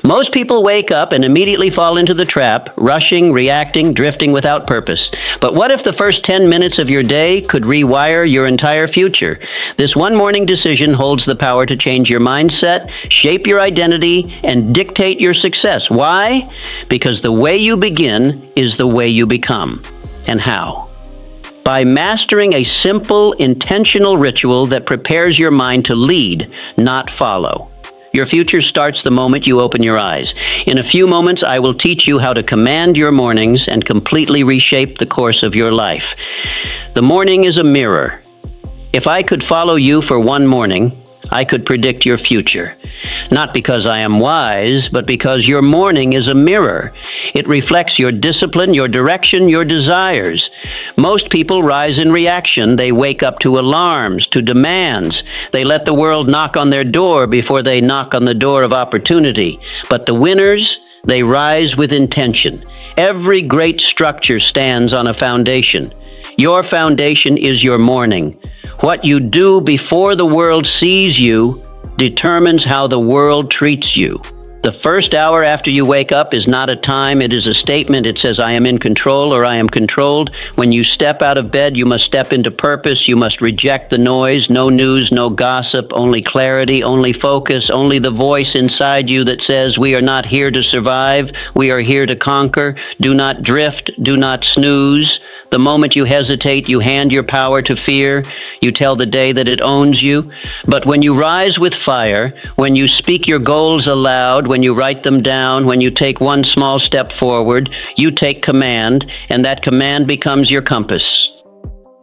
Most people wake up and immediately fall into the trap, rushing, reacting, drifting without purpose. But what if the first 10 minutes of your day could rewire your entire future? This one morning decision holds the power to change your mindset, shape your identity, and dictate your success. Why? Because the way you begin is the way you become. And how? By mastering a simple, intentional ritual that prepares your mind to lead, not follow. Your future starts the moment you open your eyes. In a few moments, I will teach you how to command your mornings and completely reshape the course of your life. The morning is a mirror. If I could follow you for one morning, I could predict your future. Not because I am wise, but because your morning is a mirror. It reflects your discipline, your direction, your desires. Most people rise in reaction. They wake up to alarms, to demands. They let the world knock on their door before they knock on the door of opportunity. But the winners, they rise with intention. Every great structure stands on a foundation. Your foundation is your morning. What you do before the world sees you determines how the world treats you. The first hour after you wake up is not a time, it is a statement. It says, I am in control or I am controlled. When you step out of bed, you must step into purpose. You must reject the noise, no news, no gossip, only clarity, only focus, only the voice inside you that says, we are not here to survive, we are here to conquer. Do not drift, do not snooze. The moment you hesitate, you hand your power to fear. You tell the day that it owns you. But when you rise with fire, when you speak your goals aloud, when you write them down, when you take one small step forward, you take command, and that command becomes your compass.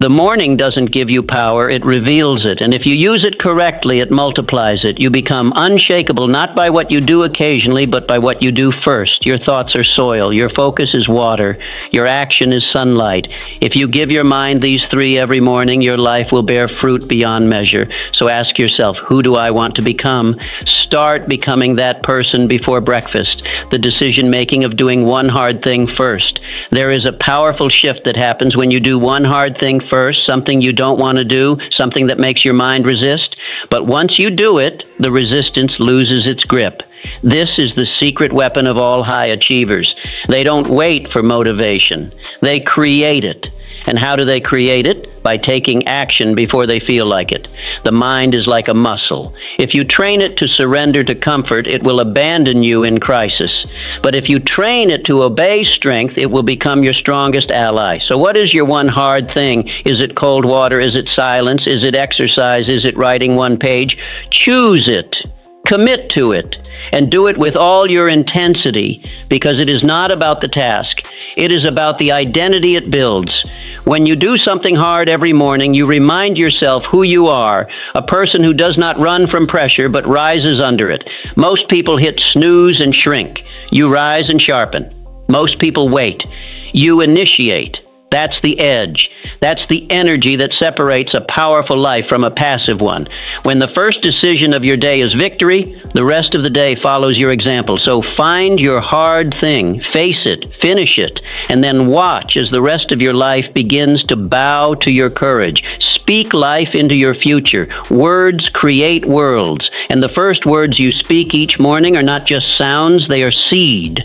The morning doesn't give you power, it reveals it. And if you use it correctly, it multiplies it. You become unshakable, not by what you do occasionally, but by what you do first. Your thoughts are soil, your focus is water, your action is sunlight. If you give your mind these three every morning, your life will bear fruit beyond measure. So ask yourself, who do I want to become? Start becoming that person before breakfast. The decision-making of doing one hard thing first. There is a powerful shift that happens when you do one hard thing first, something you don't want to do, something that makes your mind resist. But once you do it, the resistance loses its grip. This is the secret weapon of all high achievers. They don't wait for motivation. They create it. And how do they create it? By taking action before they feel like it. The mind is like a muscle. If you train it to surrender to comfort, it will abandon you in crisis. But if you train it to obey strength, it will become your strongest ally. So what is your one hard thing? Is it cold water? Is it silence? Is it exercise? Is it writing one page? Choose it. Commit to it, and do it with all your intensity, because it is not about the task. It is about the identity it builds. When you do something hard every morning, you remind yourself who you are, a person who does not run from pressure, but rises under it. Most people hit snooze and shrink. You rise and sharpen. Most people wait. You initiate. That's the edge. That's the energy that separates a powerful life from a passive one. When the first decision of your day is victory, the rest of the day follows your example. So find your hard thing, face it, finish it, and then watch as the rest of your life begins to bow to your courage. Speak life into your future. Words create worlds. And the first words you speak each morning are not just sounds, they are seed.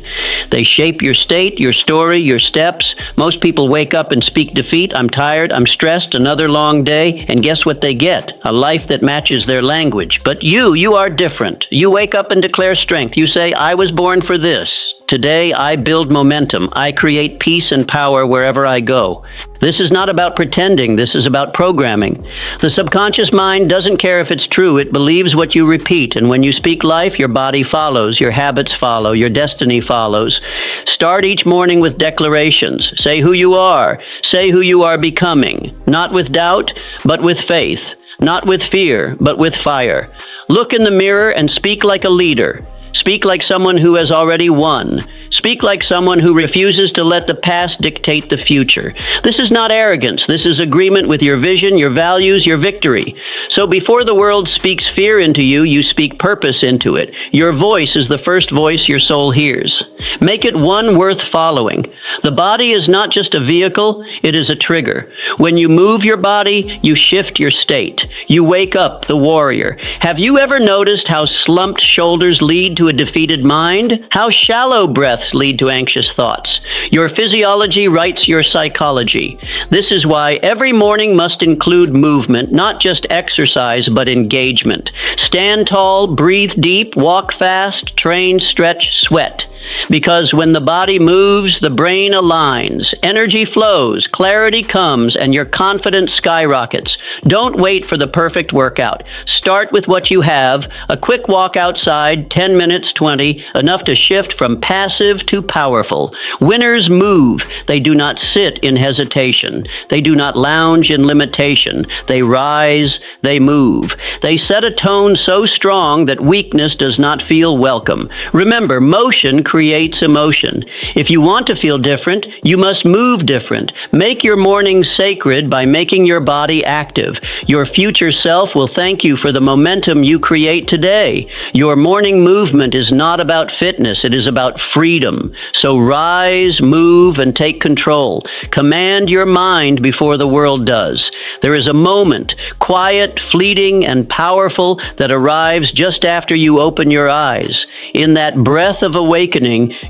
They shape your state, your story, your steps. Most people wake up and speak defeat. I'm tired, I'm stressed, another long day, and guess what they get? A life that matches their language. But you are different. You wake up and declare strength. You say, I was born for this. Today, I build momentum. I create peace and power wherever I go. This is not about pretending. This is about programming. The subconscious mind doesn't care if it's true. It believes what you repeat. And when you speak life, your body follows, your habits follow, your destiny follows. Start each morning with declarations. Say who you are. Say who you are becoming. Not with doubt, but with faith. Not with fear, but with fire. Look in the mirror and speak like a leader. Speak like someone who has already won. Speak like someone who refuses to let the past dictate the future. This is not arrogance. This is agreement with your vision, your values, your victory. So before the world speaks fear into you, you speak purpose into it. Your voice is the first voice your soul hears. Make it one worth following. The body is not just a vehicle, it is a trigger. When you move your body, you shift your state. You wake up the warrior. Have you ever noticed how slumped shoulders lead to to a defeated mind? How shallow breaths lead to anxious thoughts? Your physiology writes your psychology. This is why every morning must include movement, not just exercise, but engagement. Stand tall, breathe deep, walk fast, train, stretch, sweat. Because when the body moves, the brain aligns, energy flows, clarity comes, and your confidence skyrockets. Don't wait for the perfect workout. Start with what you have, a quick walk outside, 10 minutes, 20, enough to shift from passive to powerful. Winners move. They do not sit in hesitation. They do not lounge in limitation. They rise, they move. They set a tone so strong that weakness does not feel welcome. Remember, motion creates emotion. If you want to feel different, you must move different. Make your mornings sacred by making your body active. Your future self will thank you for the momentum you create today. Your morning movement is not about fitness, it is about freedom. So rise, move, and take control. Command your mind before the world does. There is a moment, quiet, fleeting, and powerful, that arrives just after you open your eyes. In that breath of awakening,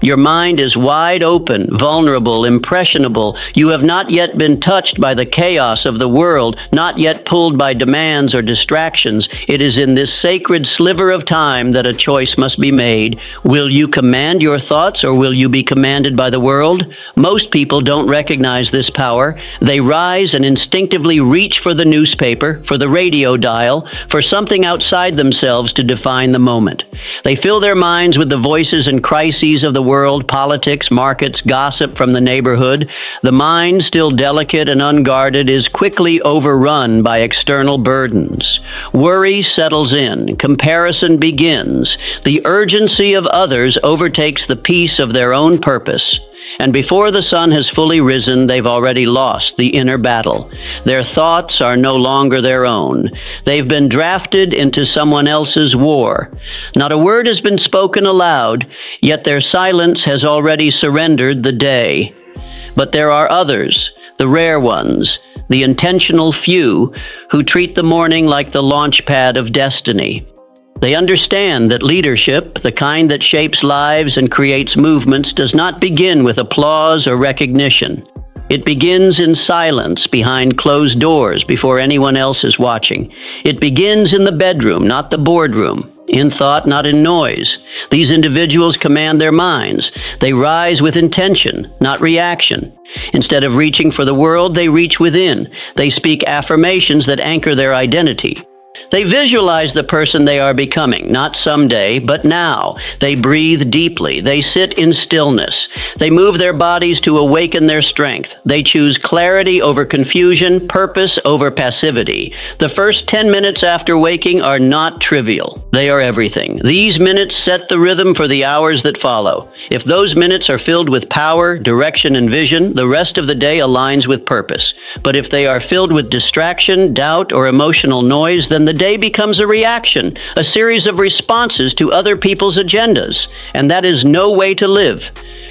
your mind is wide open, vulnerable, impressionable. You have not yet been touched by the chaos of the world, not yet pulled by demands or distractions. It is in this sacred sliver of time that a choice must be made. Will you command your thoughts, or will you be commanded by the world? Most people don't recognize this power. They rise and instinctively reach for the newspaper, for the radio dial, for something outside themselves to define the moment. They fill their minds with the voices and crises of the world, politics, markets, gossip from the neighborhood. The mind, still delicate and unguarded, is quickly overrun by external burdens. Worry settles in. Comparison begins. The urgency of others overtakes the peace of their own purpose. And before the sun has fully risen, they've already lost the inner battle. Their thoughts are no longer their own. They've been drafted into someone else's war. Not a word has been spoken aloud, yet their silence has already surrendered the day. But there are others, the rare ones, the intentional few, who treat the morning like the launch pad of destiny. They understand that leadership, the kind that shapes lives and creates movements, does not begin with applause or recognition. It begins in silence, behind closed doors, before anyone else is watching. It begins in the bedroom, not the boardroom. In thought, not in noise. These individuals command their minds. They rise with intention, not reaction. Instead of reaching for the world, they reach within. They speak affirmations that anchor their identity. They visualize the person they are becoming, not someday, but now. They breathe deeply. They sit in stillness. They move their bodies to awaken their strength. They choose clarity over confusion, purpose over passivity. The first 10 minutes after waking are not trivial. They are everything. These minutes set the rhythm for the hours that follow. If those minutes are filled with power, direction, and vision, the rest of the day aligns with purpose. But if they are filled with distraction, doubt, or emotional noise, then the day becomes a reaction, a series of responses to other people's agendas, and that is no way to live.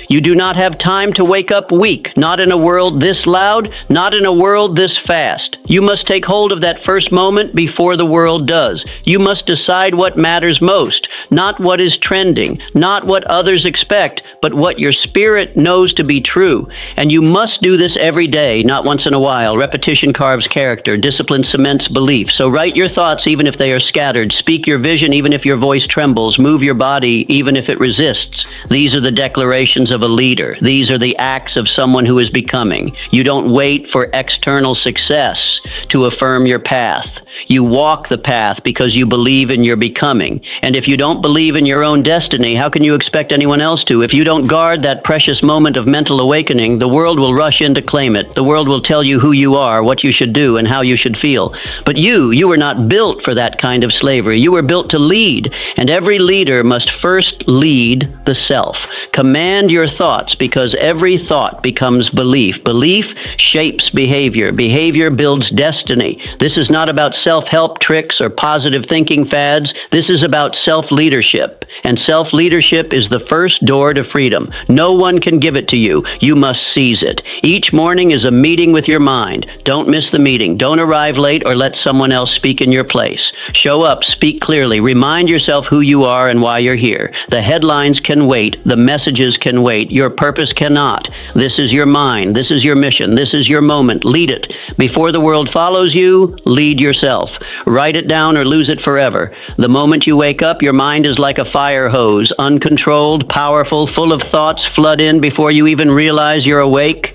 You do not have time to wake up weak, not in a world this loud, not in a world this fast. You must take hold of that first moment before the world does. You must decide what matters most, not what is trending, not what others expect, but what your spirit knows to be true. And you must do this every day, not once in a while. Repetition carves character. Discipline cements belief. So write your thoughts even if they are scattered. Speak your vision even if your voice trembles. Move your body even if it resists. These are the declarations of a leader. These are the acts of someone who is becoming. You don't wait for external success to affirm your path. You walk the path because you believe in your becoming. And if you don't believe in your own destiny, how can you expect anyone else to? If you don't guard that precious moment of mental awakening, the world will rush in to claim it. The world will tell you who you are, what you should do, and how you should feel. But you were not built for that kind of slavery. You were built to lead. And every leader must first lead the self. Command your thoughts, because every thought becomes belief. Belief shapes behavior. Behavior builds destiny. This is not about self self-help tricks or positive thinking fads. This is about self-leadership. And self-leadership is the first door to freedom. No one can give it to you. You must seize it. Each morning is a meeting with your mind. Don't miss the meeting. Don't arrive late or let someone else speak in your place. Show up, speak clearly, remind yourself who you are and why you're here. The headlines can wait. The messages can wait. Your purpose cannot. This is your mind. This is your mission. This is your moment. Lead it. Before the world follows you, lead yourself. Write it down or lose it forever. The moment you wake up, your mind is like a fire hose, uncontrolled, powerful, full of thoughts flood in before you even realize you're awake.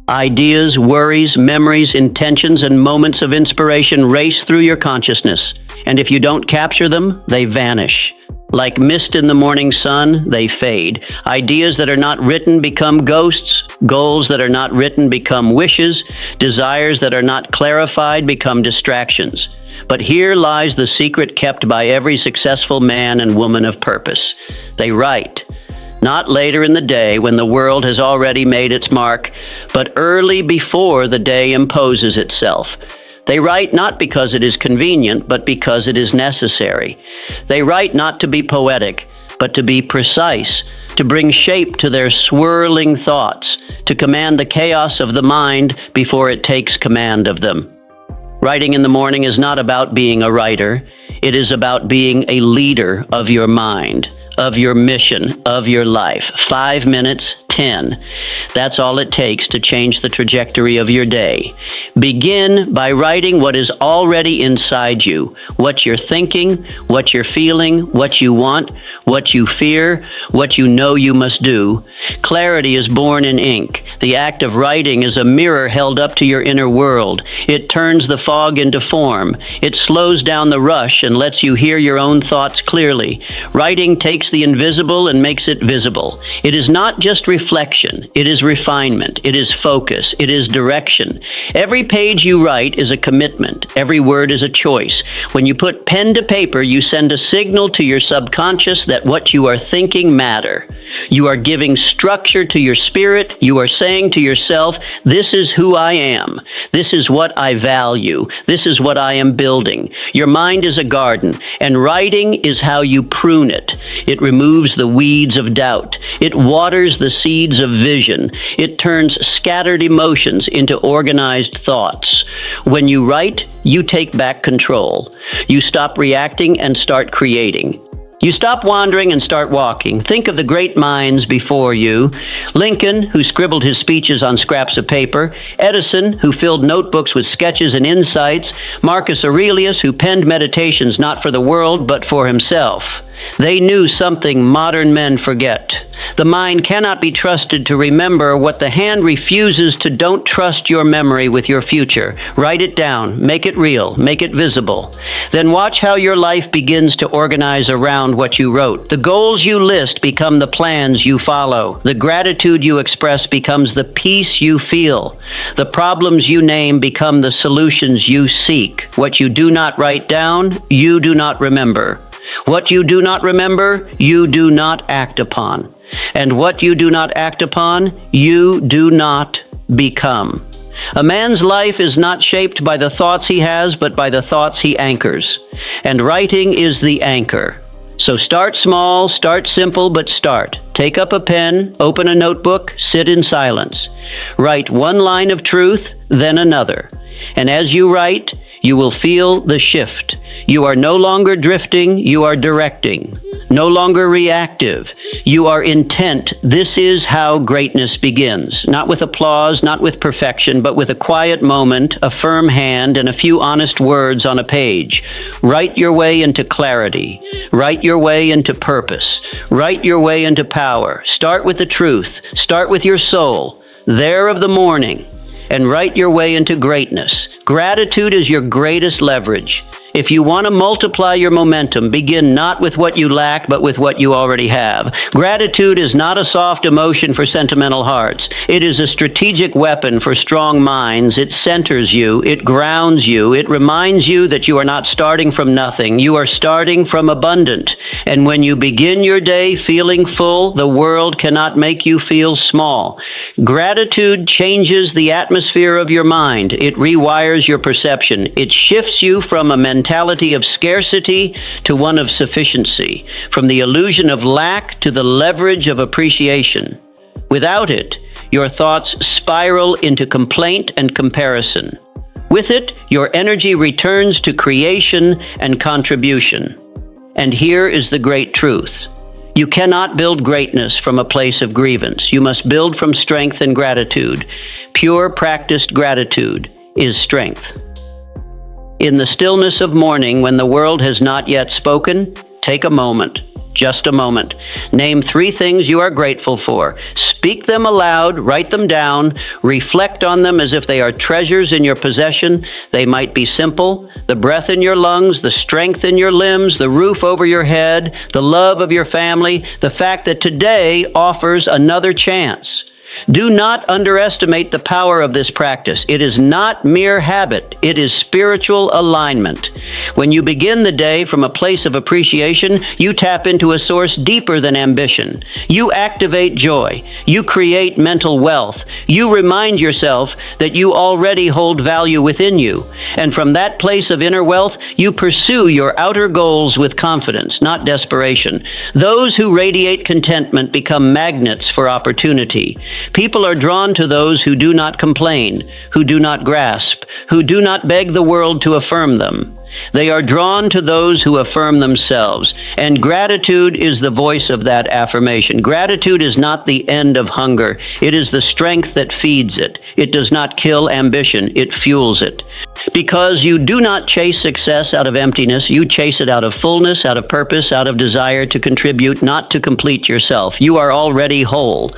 Ideas, worries, memories, intentions, and moments of inspiration race through your consciousness. And if you don't capture them, they vanish. Like mist in the morning sun, they fade. Ideas that are not written become ghosts. Goals that are not written become wishes. Desires that are not clarified become distractions. But here lies the secret kept by every successful man and woman of purpose. They write. Not later in the day when the world has already made its mark, but early before the day imposes itself. They write not because it is convenient, but because it is necessary. They write not to be poetic, but to be precise, to bring shape to their swirling thoughts, to command the chaos of the mind before it takes command of them. Writing in the morning is not about being a writer. It is about being a leader of your mind, of your mission, of your life. 5 minutes, 10. That's all it takes to change the trajectory of your day. Begin by writing what is already inside you, what you're thinking, what you're feeling, what you want, what you fear, what you know you must do. Clarity is born in ink. The act of writing is a mirror held up to your inner world. It turns the fog into form. It slows down the rush and lets you hear your own thoughts clearly. Writing takes the invisible and makes it visible. It is not just reflection. It is refinement. It is focus. It is direction. Every page you write is a commitment. Every word is a choice. When you put pen to paper, you send a signal to your subconscious that what you are thinking matter. You are giving structure to your spirit. You are saying to yourself, this is who I am. This is what I value. This is what I am building. Your mind is a garden, and writing is how you prune it. It removes the weeds of doubt. It waters the seeds of vision. It turns scattered emotions into organized thoughts. When you write, you take back control. You stop reacting and start creating. You stop wandering and start walking. Think of the great minds before you. Lincoln, who scribbled his speeches on scraps of paper. Edison, who filled notebooks with sketches and insights. Marcus Aurelius, who penned meditations not for the world, but for himself. They knew something modern men forget. The mind cannot be trusted to remember what the hand refuses to. Don't trust your memory with your future. Write it down. Make it real. Make it visible. Then watch how your life begins to organize around what you wrote. The goals you list become the plans you follow. The gratitude you express becomes the peace you feel. The problems you name become the solutions you seek. What you do not write down, you do not remember. What you do not remember, you do not act upon. And what you do not act upon, you do not become. A man's life is not shaped by the thoughts he has, but by the thoughts he anchors. And writing is the anchor. So start small, start simple, but start. Take up a pen, open a notebook, sit in silence. Write one line of truth, then another. And as you write, you will feel the shift. You are no longer drifting, you are directing. No longer reactive. You are intent. This is how greatness begins. Not with applause, not with perfection, but with a quiet moment, a firm hand, and a few honest words on a page. Write your way into clarity. Write your way into purpose. Write your way into power. Start with the truth. Start with your soul. There of the morning. And write your way into greatness. Gratitude is your greatest leverage. If you want to multiply your momentum, begin not with what you lack, but with what you already have. Gratitude is not a soft emotion for sentimental hearts. It is a strategic weapon for strong minds. It centers you. It grounds you. It reminds you that you are not starting from nothing. You are starting from abundant. And when you begin your day feeling full, the world cannot make you feel small. Gratitude changes the atmosphere of your mind. It rewires your perception. It shifts you from a mentality of scarcity to one of sufficiency, from the illusion of lack to the leverage of appreciation. Without it, your thoughts spiral into complaint and comparison. With it, your energy returns to creation and contribution. And here is the great truth. You cannot build greatness from a place of grievance. You must build from strength and gratitude. Pure practiced gratitude is strength. In the stillness of morning, when the world has not yet spoken, take a moment, just a moment. Name 3 things you are grateful for. Speak them aloud, write them down, reflect on them as if they are treasures in your possession. They might be simple: the breath in your lungs, the strength in your limbs, the roof over your head, the love of your family, the fact that today offers another chance. Do not underestimate the power of this practice. It is not mere habit. It is spiritual alignment. When you begin the day from a place of appreciation, you tap into a source deeper than ambition. You activate joy. You create mental wealth. You remind yourself that you already hold value within you. And from that place of inner wealth, you pursue your outer goals with confidence, not desperation. Those who radiate contentment become magnets for opportunity. People are drawn to those who do not complain, who do not grasp, who do not beg the world to affirm them. They are drawn to those who affirm themselves, and gratitude is the voice of that affirmation. Gratitude is not the end of hunger. It is the strength that feeds it. It does not kill ambition. It fuels it. Because you do not chase success out of emptiness, you chase it out of fullness, out of purpose, out of desire to contribute, not to complete yourself. You are already whole.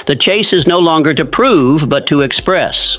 The chase is no longer to prove, but to express.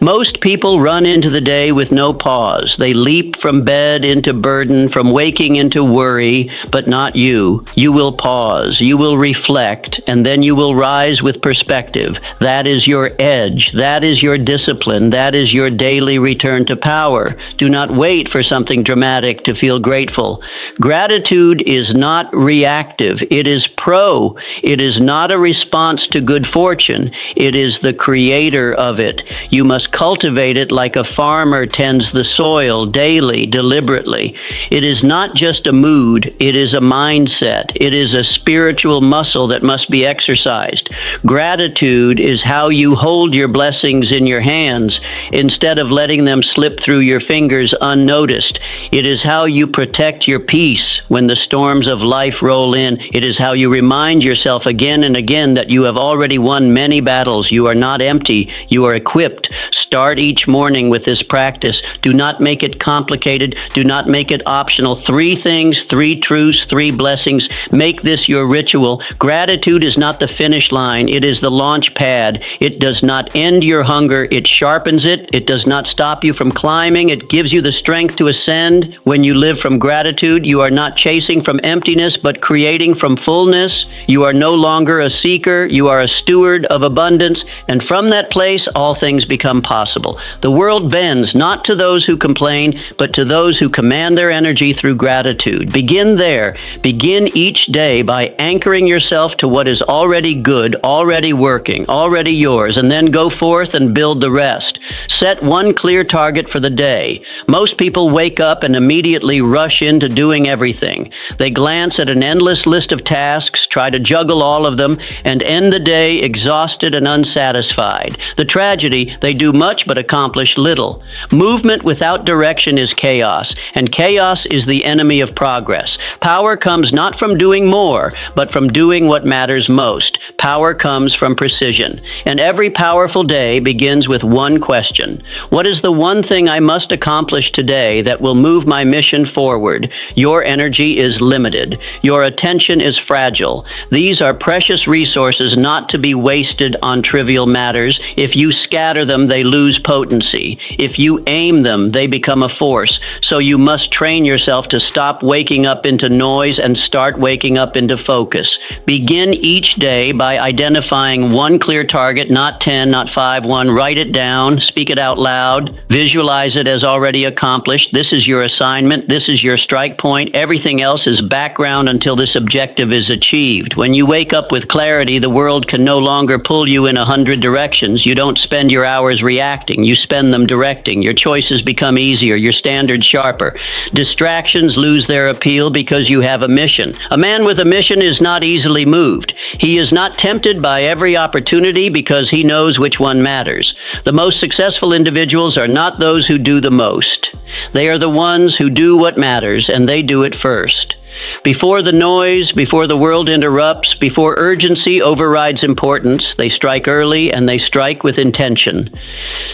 Most people run into the day with no pause. They leap from bed into burden, from waking into worry, but not you. You will pause, you will reflect, and then you will rise with perspective. That is your edge. That is your discipline. That is your daily return to power. Do not wait for something dramatic to feel grateful. Gratitude is not reactive. It is pro. It is not a response to good fortune. It is the creator of it. You must cultivate it like a farmer tends the soil daily, deliberately. It is not just a mood, it is a mindset. It is a spiritual muscle that must be exercised. Gratitude is how you hold your blessings in your hands instead of letting them slip through your fingers unnoticed. It is how you protect your peace when the storms of life roll in. It is how you remind yourself again and again that you have already won many battles. You are not empty, you are equipped. Start each morning with this practice. Do not make it complicated. Do not make it optional. 3 things, 3 truths, 3 blessings. Make this your ritual. Gratitude is not the finish line. It is the launch pad. It does not end your hunger. It sharpens it. It does not stop you from climbing. It gives you the strength to ascend. When you live from gratitude, you are not chasing from emptiness, but creating from fullness. You are no longer a seeker. You are a steward of abundance. And from that place, all things become possible. The world bends not to those who complain, but to those who command their energy through gratitude. Begin there. Begin each day by anchoring yourself to what is already good, already working, already yours, and then go forth and build the rest. Set one clear target for the day. Most people wake up and immediately rush into doing everything. They glance at an endless list of tasks, try to juggle all of them, and end the day exhausted and unsatisfied. The tragedy, they do much but accomplish little. Movement without direction is chaos, and chaos is the enemy of progress. Power comes not from doing more, but from doing what matters most. Power comes from precision. And every powerful day begins with one question. What is the one thing I must accomplish today that will move my mission forward? Your energy is limited. Your attention is fragile. These are precious resources not to be wasted on trivial matters. If you scatter them, they lose potency. If you aim them, they become a force. So you must train yourself to stop waking up into noise and start waking up into focus. Begin each day by identifying one clear target, not 10, not 5, one. Write it down, speak it out loud, visualize it as already accomplished. This is your assignment. This is your strike point. Everything else is background until this objective is achieved. When you wake up with clarity, the world can no longer pull you in 100 directions. You don't spend your hours reacting. You spend them directing. Your choices become easier, your standards sharper. Distractions lose their appeal because you have a mission. A man with a mission is not easily moved. He is not tempted by every opportunity because he knows which one matters. The most successful individuals are not those who do the most. They are the ones who do what matters, and they do it first. Before the noise, before the world interrupts, before urgency overrides importance, they strike early and they strike with intention.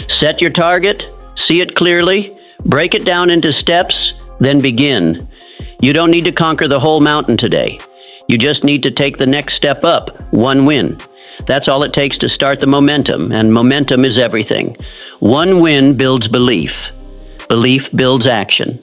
Set your target, see it clearly, break it down into steps, then begin. You don't need to conquer the whole mountain today. You just need to take the next step up, one win. That's all it takes to start the momentum, and momentum is everything. One win builds belief. Belief builds action.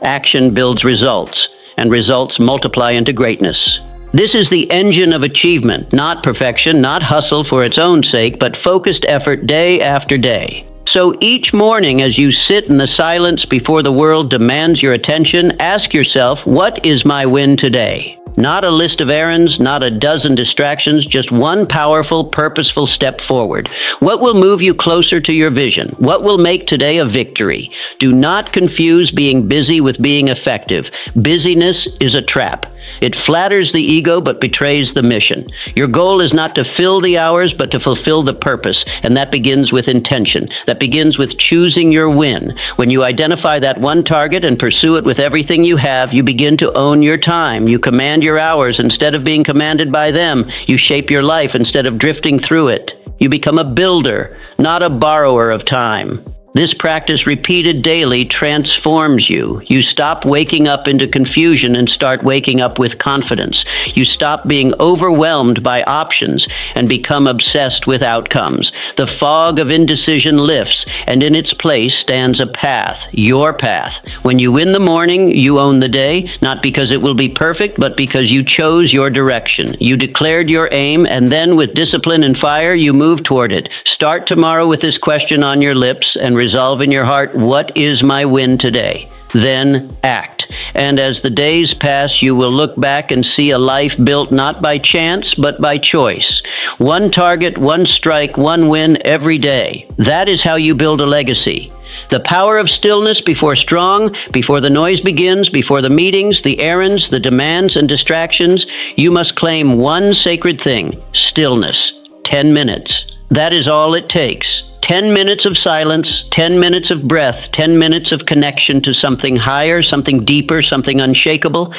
Action builds results, and results multiply into greatness. This is the engine of achievement, not perfection, not hustle for its own sake, but focused effort day after day. So each morning as you sit in the silence before the world demands your attention, ask yourself, what is my win today? Not a list of errands, not a dozen distractions, just one powerful, purposeful step forward. What will move you closer to your vision? What will make today a victory? Do not confuse being busy with being effective. Busyness is a trap. It flatters the ego but betrays the mission. Your goal is not to fill the hours but to fulfill the purpose, and that begins with intention. That begins with choosing your win. When you identify that one target and pursue it with everything you have, you begin to own your time. You command your hours instead of being commanded by them. You shape your life instead of drifting through it. You become a builder, not a borrower of time. This practice, repeated daily, transforms you. You stop waking up into confusion and start waking up with confidence. You stop being overwhelmed by options and become obsessed with outcomes. The fog of indecision lifts, and in its place stands a path, your path. When you win the morning, you own the day, not because it will be perfect, but because you chose your direction. You declared your aim, and then with discipline and fire, you move toward it. Start tomorrow with this question on your lips and resolve in your heart, what is my win today? Then act. And as the days pass, you will look back and see a life built not by chance, but by choice. One target, one strike, one win every day. That is how you build a legacy. The power of stillness before the noise begins, before the meetings, the errands, the demands and distractions. You must claim one sacred thing, stillness. 10 minutes. That is all it takes. 10 minutes of silence, 10 minutes of breath, 10 minutes of connection to something higher, something deeper, something unshakable.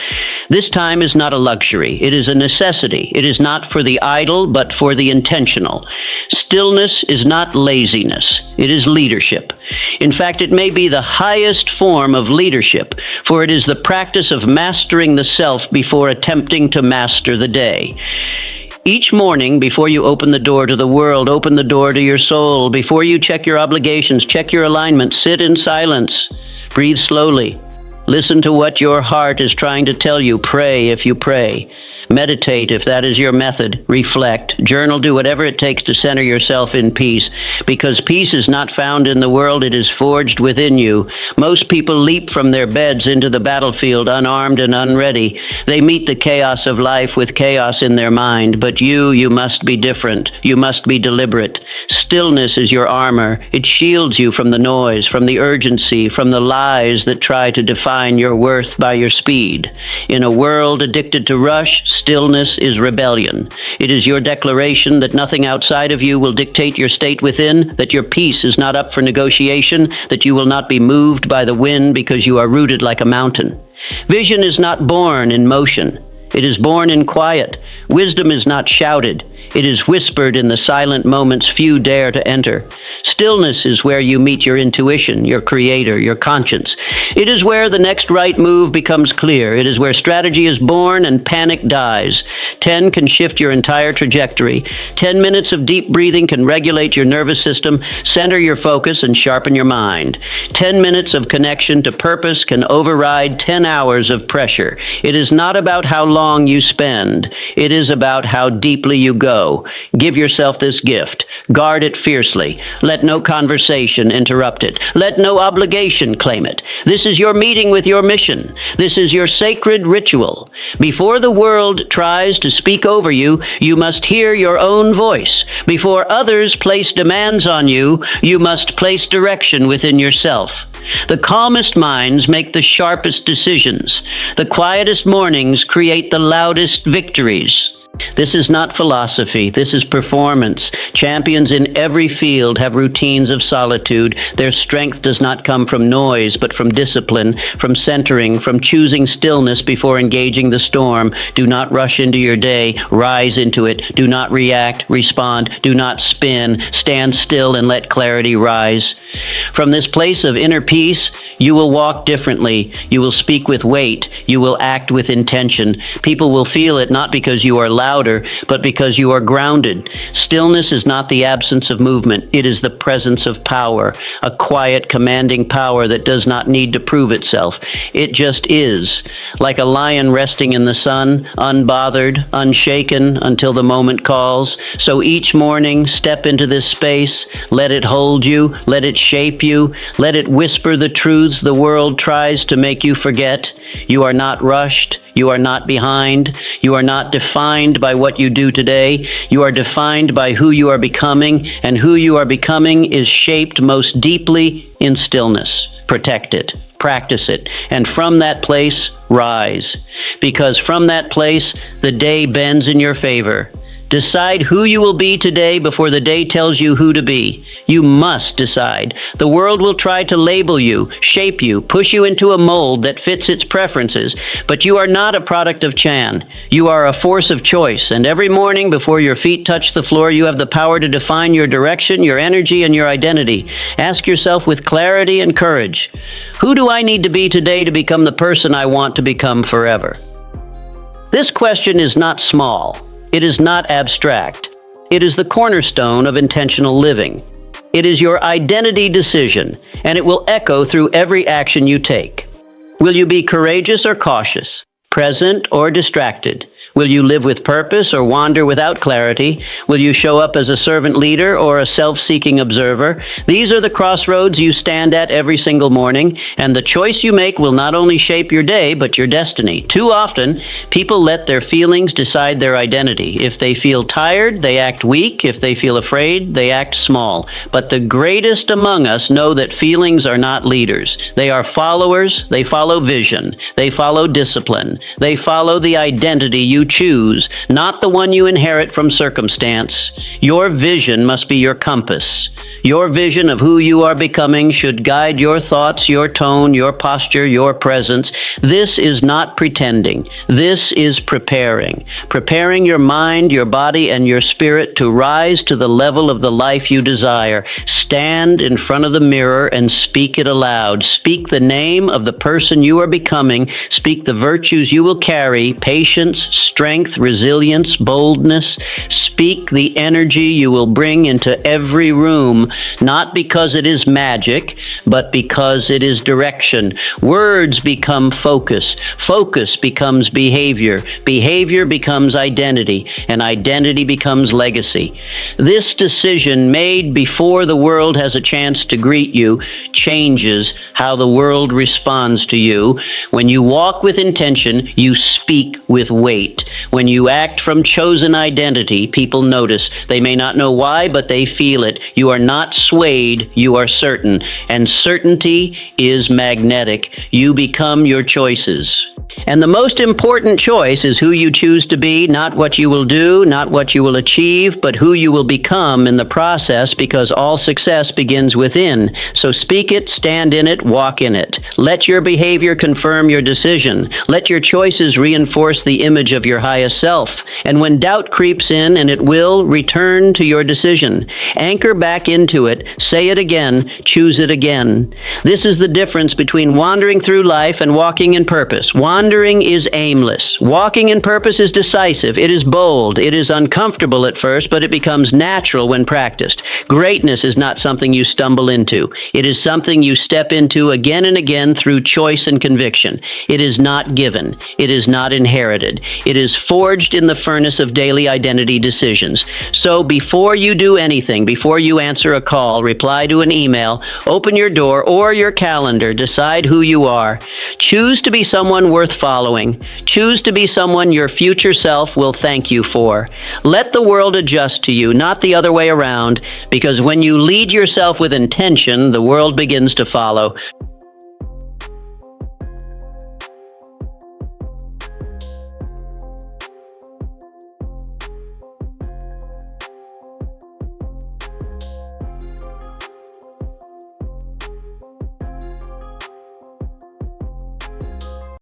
This time is not a luxury. It is a necessity. It is not for the idle, but for the intentional. Stillness is not laziness. It is leadership. In fact, it may be the highest form of leadership, for it is the practice of mastering the self before attempting to master the day. Each morning, before you open the door to the world, open the door to your soul. Before you check your obligations, check your alignment, sit in silence, breathe slowly. Listen to what your heart is trying to tell you. Pray if you pray. Meditate if that is your method. Reflect. Journal. Do whatever it takes to center yourself in peace. Because peace is not found in the world, it is forged within you. Most people leap from their beds into the battlefield unarmed and unready. They meet the chaos of life with chaos in their mind. But you must be different. You must be deliberate. Stillness is your armor. It shields you from the noise, from the urgency, from the lies that try to define your worth by your speed. In a world addicted to rush, stillness is rebellion. It is your declaration that nothing outside of you will dictate your state within, that your peace is not up for negotiation, that you will not be moved by the wind because you are rooted like a mountain. Vision is not born in motion. It is born in quiet. Wisdom is not shouted. It is whispered in the silent moments few dare to enter. Stillness is where you meet your intuition, your creator, your conscience. It is where the next right move becomes clear. It is where strategy is born and panic dies. 10 can shift your entire trajectory. 10 minutes of deep breathing can regulate your nervous system, center your focus, and sharpen your mind. 10 minutes of connection to purpose can override 10 hours of pressure. It is not about how long you spend. It is about how deeply you go. Give yourself this gift. Guard it fiercely. Let no conversation interrupt it. Let no obligation claim it. This is your meeting with your mission. This is your sacred ritual. Before the world tries to speak over you, you must hear your own voice. Before others place demands on you, you must place direction within yourself. The calmest minds make the sharpest decisions. The quietest mornings create the loudest victories. This is not philosophy. This is performance. Champions in every field have routines of solitude. Their strength does not come from noise, but from discipline, from centering, from choosing stillness before engaging the storm. Do not rush into your day. Rise into it. Do not react, respond. Do not spin. Stand still and let clarity rise. From this place of inner peace, you will walk differently. You will speak with weight. You will act with intention. People will feel it not because you are louder, but because you are grounded. Stillness is not the absence of movement. It is the presence of power, a quiet, commanding power that does not need to prove itself. It just is, like a lion resting in the sun, unbothered, unshaken until the moment calls. So each morning, step into this space. Let it hold you. Let it shape you. Let it whisper the truths the world tries to make you forget. You are not rushed. You are not behind. You are not defined by what you do today. You are defined by who you are becoming, and who you are becoming is shaped most deeply in stillness. Protect it. Practice it. And from that place, rise. Because from that place, the day bends in your favor. Decide who you will be today before the day tells you who to be. You must decide. The world will try to label you, shape you, push you into a mold that fits its preferences, but you are not a product of Chan. You are a force of choice, and every morning before your feet touch the floor, you have the power to define your direction, your energy, and your identity. Ask yourself with clarity and courage, who do I need to be today to become the person I want to become forever? This question is not small. It is not abstract. It is the cornerstone of intentional living. It is your identity decision, and it will echo through every action you take. Will you be courageous or cautious? Present or distracted? Will you live with purpose or wander without clarity? Will you show up as a servant leader or a self-seeking observer? These are the crossroads you stand at every single morning, and the choice you make will not only shape your day, but your destiny. Too often, people let their feelings decide their identity. If they feel tired, they act weak. If they feel afraid, they act small. But the greatest among us know that feelings are not leaders. They are followers. They follow vision. They follow discipline. They follow the identity you choose, not the one you inherit from circumstance. Your vision must be your compass. Your vision of who you are becoming should guide your thoughts, your tone, your posture, your presence. This is not pretending. This is preparing. Preparing your mind, your body, and your spirit to rise to the level of the life you desire. Stand in front of the mirror and speak it aloud. Speak the name of the person you are becoming. Speak the virtues you will carry: patience, strength, resilience, boldness. Speak the energy you will bring into every room, not because it is magic, but because it is direction. Words become focus. Focus becomes behavior. Behavior becomes identity, and identity becomes legacy. This decision made before the world has a chance to greet you changes how the world responds to you. When you walk with intention, you speak with weight. When you act from chosen identity, people notice. They may not know why, but they feel it. You are not swayed, you are certain. And certainty is magnetic. You become your choices. And the most important choice is who you choose to be, not what you will do, not what you will achieve, but who you will become in the process, because all success begins within. So speak it, stand in it, walk in it. Let your behavior confirm your decision. Let your choices reinforce the image of your highest self. And when doubt creeps in, and it will, return to your decision. Anchor back into it, say it again, choose it again. This is the difference between wandering through life and walking in purpose. Wandering is aimless. Walking in purpose is decisive. It is bold. It is uncomfortable at first, but it becomes natural when practiced. Greatness is not something you stumble into. It is something you step into again and again through choice and conviction. It is not given. It is not inherited. It is forged in the furnace of daily identity decisions. So before you do anything, before you answer a call, reply to an email, open your door or your calendar, decide who you are. Choose to be someone worth following. Choose to be someone your future self will thank you for. Let the world adjust to you, not the other way around, because when you lead yourself with intention, the world begins to follow.